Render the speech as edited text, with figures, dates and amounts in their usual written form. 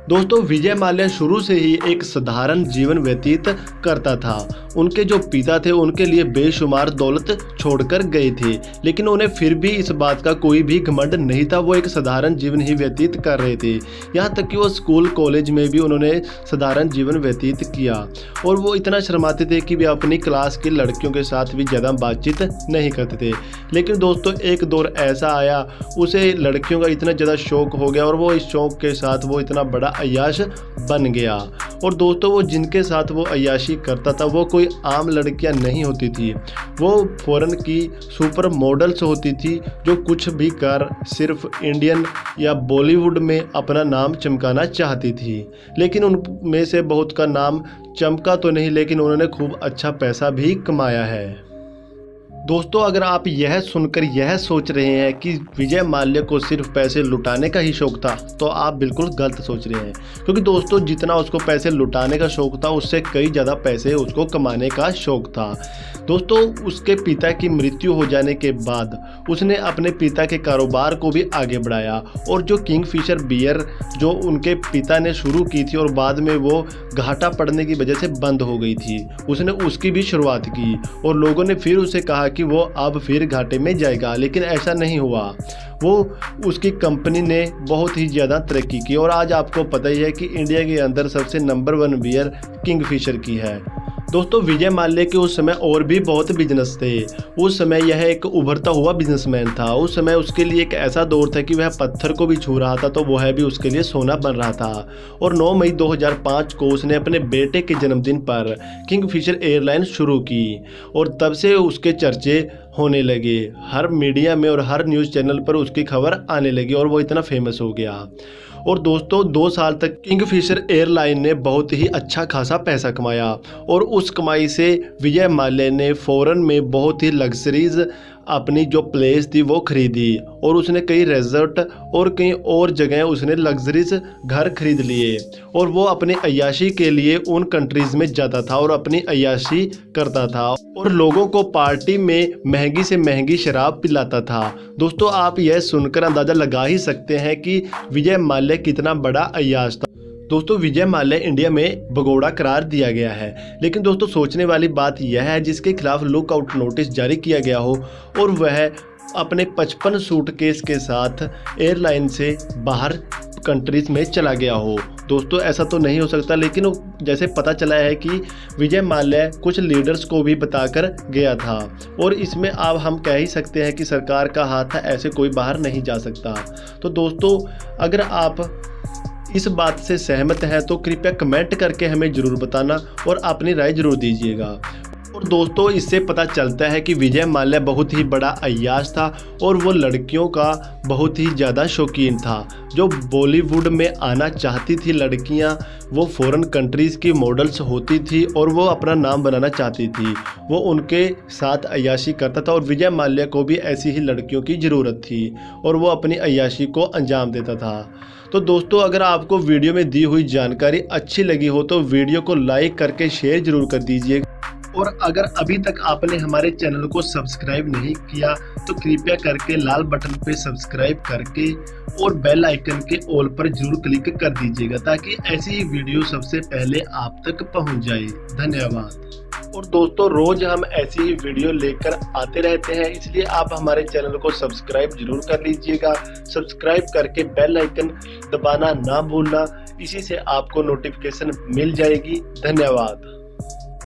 दोस्तों विजय माल्या शुरू से ही एक साधारण जीवन व्यतीत करता था। उनके जो पिता थे उनके लिए बेशुमार दौलत छोड़कर गए थे, लेकिन उन्हें फिर भी इस बात का कोई भी घमंड नहीं था। वो एक साधारण जीवन ही व्यतीत कर रहे थे। यहाँ तक कि वो स्कूल कॉलेज में भी उन्होंने साधारण जीवन व्यतीत किया और वो इतना शर्माते थे कि वे अपनी क्लास की लड़कियों के साथ भी ज़्यादा बातचीत नहीं करते थे। लेकिन दोस्तों एक दौर ऐसा आया, उसे लड़कियों का इतना ज़्यादा शौक हो गया और वो इस शौक के साथ वो इतना बड़ा अय्याश बन गया। और दोस्तों वो जिनके साथ वो अय्याशी करता था वो कोई आम लड़कियां नहीं होती थी, वो फॉरेन की सुपर मॉडल्स होती थी जो कुछ भी कर सिर्फ इंडियन या बॉलीवुड में अपना नाम चमकाना चाहती थी। लेकिन उनमें से बहुत का नाम चमका तो नहीं, लेकिन उन्होंने खूब अच्छा पैसा भी कमाया है। दोस्तों अगर आप यह सुनकर यह सोच रहे हैं कि विजय माल्या को सिर्फ पैसे लुटाने का ही शौक था, तो आप बिल्कुल गलत सोच रहे हैं। क्योंकि दोस्तों जितना उसको पैसे लुटाने का शौक था उससे कई ज़्यादा पैसे उसको कमाने का शौक था। दोस्तों उसके पिता की मृत्यु हो जाने के बाद उसने अपने पिता के कारोबार को भी आगे बढ़ाया और जो किंगफिशर बियर जो उनके पिता ने शुरू की थी और बाद में वो घाटा पड़ने की वजह से बंद हो गई थी, उसने उसकी भी शुरुआत की और लोगों ने फिर उसे कहा कि वो अब फिर घाटे में जाएगा, लेकिन ऐसा नहीं हुआ। वो उसकी कंपनी ने बहुत ही ज़्यादा तरक्की की और आज आपको पता ही है कि इंडिया के अंदर सबसे नंबर 1 बियर किंगफिशर की है। दोस्तों विजय माल्या के उस समय और भी बहुत बिजनेस थे। उस समय यह एक उभरता हुआ बिजनेसमैन था। उस समय उसके लिए एक ऐसा दौर था कि वह पत्थर को भी छू रहा था तो वह भी उसके लिए सोना बन रहा था। और 9 मई 2005 को उसने अपने बेटे के जन्मदिन पर किंगफिशर एयरलाइन शुरू की और तब से उसके चर्चे होने लगे। हर मीडिया में और हर न्यूज़ चैनल पर उसकी खबर आने लगी और वो इतना फेमस हो गया। और दोस्तों 2 साल तक किंगफिशर एयरलाइन ने बहुत ही अच्छा खासा पैसा कमाया और उस कमाई से विजय माल्या ने फॉरेन में बहुत ही लग्जरीज अपनी जो प्लेस थी वो खरीदी और उसने कई रिजॉर्ट और कई और जगह उसने लग्जरीज घर खरीद लिए और वो अपनी अय्याशी के लिए उन कंट्रीज़ में जाता था और अपनी अय्याशी करता था और लोगों को पार्टी में महंगी से महंगी शराब पिलाता था। दोस्तों आप यह सुनकर अंदाज़ा लगा ही सकते हैं कि विजय माल्या कितना बड़ा अय्याश था। दोस्तों विजय माल्या इंडिया में भगोड़ा करार दिया गया है, लेकिन दोस्तों सोचने वाली बात यह है जिसके खिलाफ लुकआउट नोटिस जारी किया गया हो और वह अपने 55 सूटकेस के साथ एयरलाइन से बाहर कंट्रीज में चला गया हो। दोस्तों ऐसा तो नहीं हो सकता, लेकिन जैसे पता चला है कि विजय माल्या कुछ लीडर्स को भी बताकर गया था और इसमें अब हम कह ही सकते हैं कि सरकार का हाथ है, ऐसे कोई बाहर नहीं जा सकता। तो दोस्तों अगर आप इस बात से सहमत हैं तो कृपया कमेंट करके हमें ज़रूर बताना और अपनी राय ज़रूर दीजिएगा। और दोस्तों इससे पता चलता है कि विजय माल्या बहुत ही बड़ा अय्याश था और वो लड़कियों का बहुत ही ज़्यादा शौकीन था। जो बॉलीवुड में आना चाहती थी लड़कियां, वो फॉरेन कंट्रीज़ की मॉडल्स होती थी और वो अपना नाम बनाना चाहती थी, वो उनके साथ अय्याशी करता था और विजय माल्या को भी ऐसी ही लड़कियों की ज़रूरत थी और वो अपनी अय्याशी को अंजाम देता था। तो दोस्तों अगर आपको वीडियो में दी हुई जानकारी अच्छी लगी हो तो वीडियो को लाइक करके शेयर ज़रूर कर दीजिएगा और अगर अभी तक आपने हमारे चैनल को सब्सक्राइब नहीं किया तो कृपया करके लाल बटन पे सब्सक्राइब करके और बेल आइकन के ऑल पर जरूर क्लिक कर दीजिएगा ताकि ऐसी ही वीडियो सबसे पहले आप तक पहुंच जाए। धन्यवाद। और दोस्तों रोज हम ऐसी ही वीडियो लेकर आते रहते हैं, इसलिए आप हमारे चैनल को सब्सक्राइब जरूर कर लीजिएगा। सब्सक्राइब करके बेल आइकन दबाना ना भूलना, इसी से आपको नोटिफिकेशन मिल जाएगी। धन्यवाद।